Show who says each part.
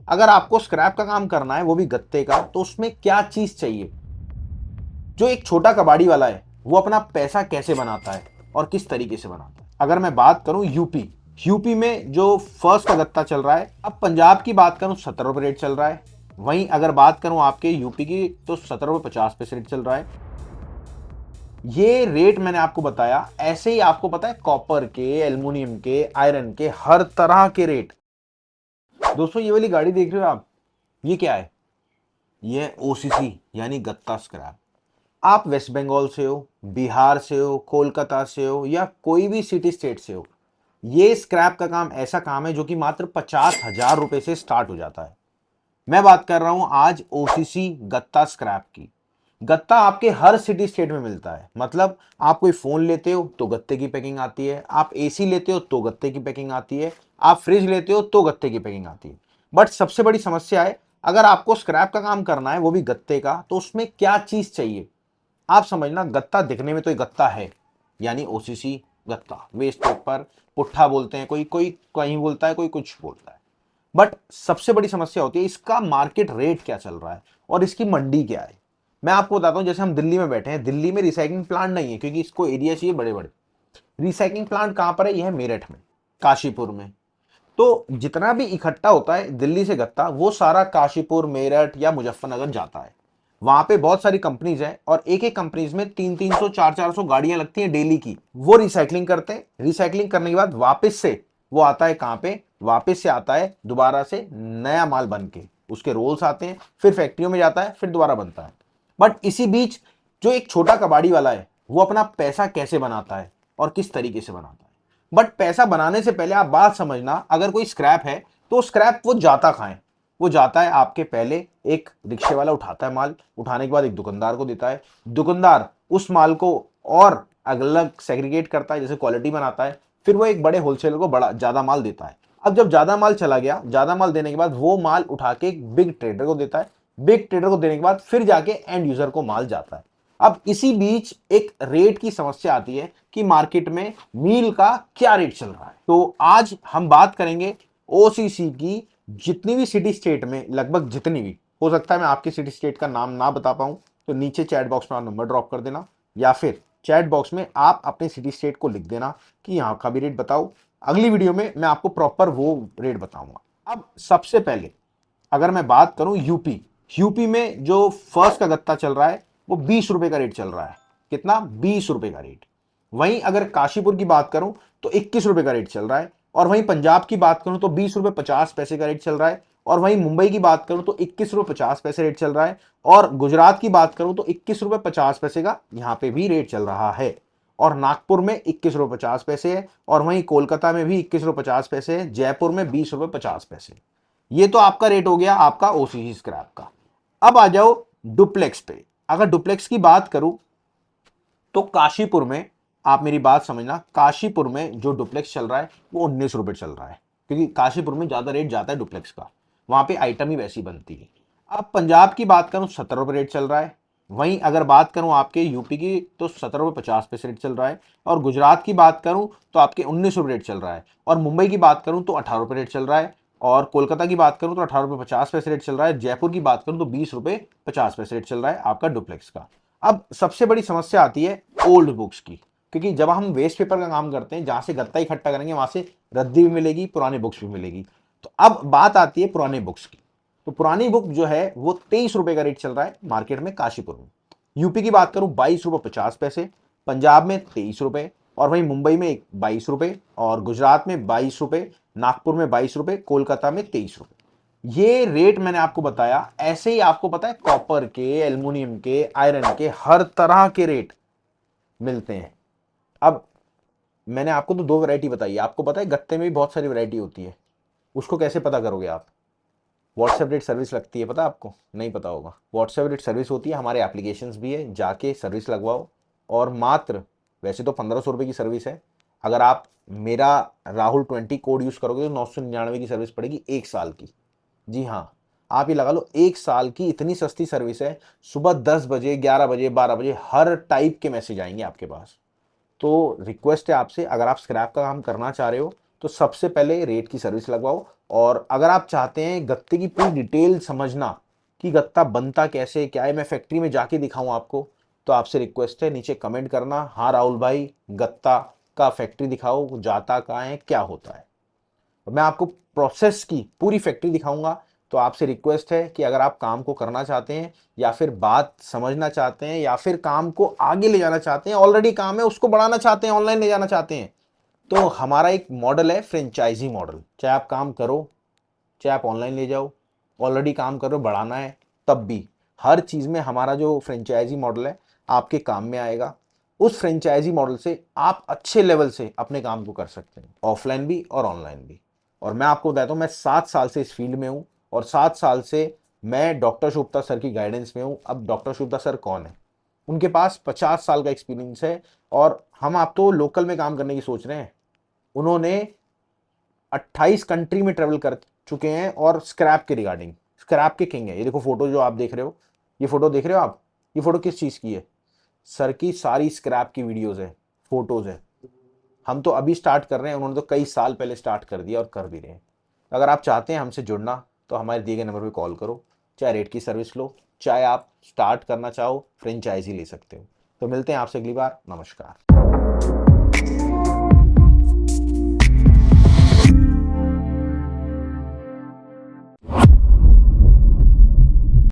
Speaker 1: अगर आपको स्क्रैप का काम करना है वो भी गत्ते का, तो उसमें क्या चीज चाहिए? जो एक छोटा कबाड़ी वाला है वो अपना पैसा कैसे बनाता है और किस तरीके से बनाता है। अगर मैं बात करूं यूपी में जो फर्स्ट का गत्ता चल रहा है, अब पंजाब की बात करूं 17 रुपये रेट चल रहा है। वहीं अगर बात करूं आपके यूपी की तो 17 रुपये 50 पैसे रेट चल रहा है। ये रेट मैंने आपको बताया, ऐसे ही आपको पता है कॉपर के, एल्युमिनियम के, आयरन के, हर तरह के रेट। दोस्तों ये वाली गाड़ी देख रहे हो आप, ये क्या है? ये ओसीसी यानी गत्ता स्क्रैप। आप वेस्ट बंगाल से हो, बिहार से हो, कोलकाता से हो या कोई भी सिटी स्टेट से हो, ये स्क्रैप का काम ऐसा काम है जो कि मात्र 50,000 रुपए से स्टार्ट हो जाता है। मैं बात कर रहा हूं आज ओसीसी गत्ता स्क्रैप की। गत्ता आपके हर सिटी स्टेट में मिलता है। मतलब आप कोई फोन लेते हो तो गत्ते की पैकिंग आती है, आप एसी लेते हो तो गत्ते की पैकिंग आती है, आप फ्रिज लेते हो तो गत्ते की पैकिंग आती है। बट सबसे बड़ी समस्या है, अगर आपको स्क्रैप का काम करना है वो भी गत्ते का, तो उसमें क्या चीज चाहिए? आप समझना, गत्ता दिखने में तो ये गत्ता है, यानी ओसीसी गत्ता, वेस्ट पेपर, पुट्ठा बोलते हैं, कोई कोई कहीं बोलता है, कोई कुछ बोलता है। बट सबसे बड़ी समस्या होती है इसका मार्केट रेट क्या चल रहा है और इसकी मंडी क्या है। मैं आपको बताता हूं, जैसे हम दिल्ली में बैठे हैं, दिल्ली में रिसाइकलिंग प्लांट नहीं है क्योंकि इसको एरिया चाहिए बड़े बड़े। रिसाइकलिंग प्लांट कहां पर है? यह है मेरठ में, काशीपुर में। तो जितना भी इकट्ठा होता है दिल्ली से गत्ता, वो सारा काशीपुर, मेरठ या मुजफ्फरनगर जाता है। वहां पे बहुत सारी कंपनीज हैं और एक एक कंपनीज में 300 400 गाड़ियां लगती हैं डेली की। वो रिसाइकलिंग करते हैं, रिसाइकलिंग करने के बाद वापस से वो आता है कहां पे? वापस से आता है दोबारा से नया माल बन के, उसके रोल्स आते हैं, फिर फैक्ट्रियों में जाता है, फिर दोबारा बनता है। बट इसी बीच जो एक छोटा कबाड़ी वाला है वो अपना पैसा कैसे बनाता है और किस तरीके से बनाता है। बट पैसा बनाने से पहले आप बात समझना, अगर कोई स्क्रैप है तो स्क्रैप वो जाता कहां है? वो जाता है आपके, पहले एक रिक्शे वाला उठाता है माल, उठाने के बाद एक दुकानदार को देता है, दुकानदार उस माल को और अलग सेग्रीगेट करता है, जैसे क्वालिटी बनाता है, फिर वो एक बड़े होलसेलर को बड़ा ज्यादा माल देता है। अब जब ज्यादा माल चला गया, ज्यादा माल देने के बाद वो माल उठा के एक बिग ट्रेडर को देता है, बिग ट्रेडर को देने के बाद फिर जाके एंड यूजर को माल जाता है। अब इसी बीच एक रेट की समस्या आती है कि मार्केट में मील का क्या रेट चल रहा है। तो आज हम बात करेंगे ओसीसी की। जितनी भी सिटी स्टेट में, लगभग जितनी भी, हो सकता है मैं आपकी सिटी स्टेट का नाम ना बता पाऊं, तो नीचे चैट बॉक्स में आप नंबर ड्रॉप कर देना, या फिर चैट बॉक्स में आप अपनी सिटी स्टेट को लिख देना कि यहां का भी रेट बताओ। अगली वीडियो में मैं आपको प्रॉपर वो रेट बताऊंगा। अब सबसे पहले अगर मैं बात करूं यूपी में जो फर्स्ट का गत्ता चल रहा है वो 20 रुपए का रेट चल रहा है। कितना? 20 रुपए का रेट। वहीं अगर काशीपुर की बात करूं तो 21 रुपए का रेट चल रहा है। और वहीं पंजाब की बात करूं तो 20 रुपए 50 पैसे का रेट चल रहा है। और वहीं मुंबई की बात करूं तो 21 रुपए 50 पैसे रेट चल रहा है। और गुजरात की बात करूं तो 21 रुपए 50 पैसे का यहां पे भी रेट चल रहा है। और नागपुर में 21 रुपए 50 पैसे है। और वहीं कोलकाता में भी 21 रुपए 50 पैसे है। जयपुर में 20 रुपए 50 पैसे। ये तो आपका रेट हो गया आपका ओसीसी स्क्रैप का। अब आ जाओ डुप्लेक्स पे। अगर डुप्लेक्स की बात करूं तो काशीपुर में, आप मेरी बात समझना, काशीपुर में जो डुप्लेक्स चल रहा है वो 19 रुपए चल रहा है, क्योंकि काशीपुर में ज्यादा रेट जाता है डुप्लेक्स का, वहां पे आइटम ही वैसी बनती है। अब पंजाब की बात करूं 17 रुपए रेट चल रहा है। वहीं अगर बात करूं आपके यूपी की तो 17 रुपए 50 पैसे रेट चल रहा है। और गुजरात की बात करूं तो आपके 19 रुपए रेट चल रहा है। और मुंबई की बात करूं तो 18 रुपए रेट चल रहा है। और कोलकाता की बात करूं तो 18 रुपए 50 पैसे रेट चल रहा है। जयपुर की बात करूं तो 20 रुपए 50 पैसे रेट चल रहा है आपका डुप्लेक्स का। अब सबसे बड़ी समस्या आती है ओल्ड बुक्स की, क्योंकि जब हम वेस्ट पेपर का काम करते हैं, जहां से गत्ता इकट्ठा करेंगे वहां से रद्दी भी मिलेगी, पुरानी बुक्स भी मिलेगी। तो अब बात आती है पुराने बुक्स की। तो पुरानी बुक जो है वो 23 रुपए का रेट चल रहा है मार्केट में काशीपुर में। यूपी की बात करूं 22 रुपए 50 पैसे, पंजाब में 23 रुपए, और वहीं मुंबई में 22 रुपए, और गुजरात में 22 रुपए, नागपुर में 22 रुपए, कोलकाता में 23 रुपए। ये रेट मैंने आपको बताया, ऐसे ही आपको पता है कॉपर के, एल्युमिनियम के, आयरन के, हर तरह के रेट मिलते हैं। अब मैंने आपको तो दो वैरायटी बताई है, आपको पता है गत्ते में भी बहुत सारी वैरायटी होती है। उसको कैसे पता करोगे आप? व्हाट्सएप रेट सर्विस लगती है, पता है आपको? नहीं पता होगा। व्हाट्सएप रेट सर्विस होती है, हमारे एप्लीकेशंस भी है, जाके सर्विस लगवाओ। और मात्र, वैसे तो 1500 रुपये की सर्विस है, अगर आप मेरा Rahul20 कोड यूज करोगे तो 999 की सर्विस पड़ेगी 1 साल की। जी हाँ, आप ये लगा लो 1 साल की, इतनी सस्ती सर्विस है। सुबह 10 बजे, 11 बजे, 12 बजे हर टाइप के मैसेज आएंगे आपके पास। तो रिक्वेस्ट है आपसे, अगर आप स्क्रैप का काम करना चाह रहे हो तो सबसे पहले रेट की सर्विस लगवाओ। और अगर आप चाहते हैं गत्ते की पूरी डिटेल समझना कि गत्ता बनता कैसे क्या है, मैं फैक्ट्री में जाके दिखाऊं आपको, तो आपसे रिक्वेस्ट है नीचे कमेंट करना, हाँ राहुल भाई गत्ता का फैक्ट्री दिखाओ, जाता कहाँ है, क्या होता है। मैं आपको प्रोसेस की पूरी फैक्ट्री दिखाऊंगा। तो आपसे रिक्वेस्ट है कि अगर आप काम को करना चाहते हैं या फिर बात समझना चाहते हैं या फिर काम को आगे ले जाना चाहते हैं, ऑलरेडी काम है उसको बढ़ाना चाहते हैं, ऑनलाइन ले जाना चाहते हैं, तो हमारा एक मॉडल है फ्रेंचाइजी मॉडल। चाहे आप काम करो, चाहे आप ऑनलाइन ले जाओ, ऑलरेडी काम करो बढ़ाना है, तब भी हर चीज़ में हमारा जो फ्रेंचाइजी मॉडल है आपके काम में आएगा। उस फ्रेंचाइजी मॉडल से आप अच्छे लेवल से अपने काम को कर सकते हैं, ऑफलाइन भी और ऑनलाइन भी। और मैं आपको बताता हूँ, मैं 7 साल से इस फील्ड में हूँ और 7 साल से मैं डॉक्टर शुभ्ता सर की गाइडेंस में हूँ। अब डॉक्टर शुभ्ता सर कौन है? उनके पास 50 साल का एक्सपीरियंस है और हम आप तो लोकल में काम करने की सोच रहे हैं। उन्होंने 28 कंट्री में ट्रेवल कर चुके हैं और स्क्रैप के रिगार्डिंग, स्क्रैप के किंग है। ये देखो फोटो जो आप देख रहे हो, ये फोटो देख रहे हो आप, ये फोटो किस चीज़ की है? सर की सारी स्क्रैप की वीडियोस है, फोटोज है। हम तो अभी स्टार्ट कर रहे हैं, उन्होंने तो कई साल पहले स्टार्ट कर दिया और कर भी रहे हैं। अगर आप चाहते हैं हमसे जुड़ना तो हमारे दिए गए नंबर पे कॉल करो, चाहे रेट की सर्विस लो, चाहे आप स्टार्ट करना चाहो फ्रेंचाइजी ले सकते हो। तो मिलते हैं आपसे अगली बार, नमस्कार।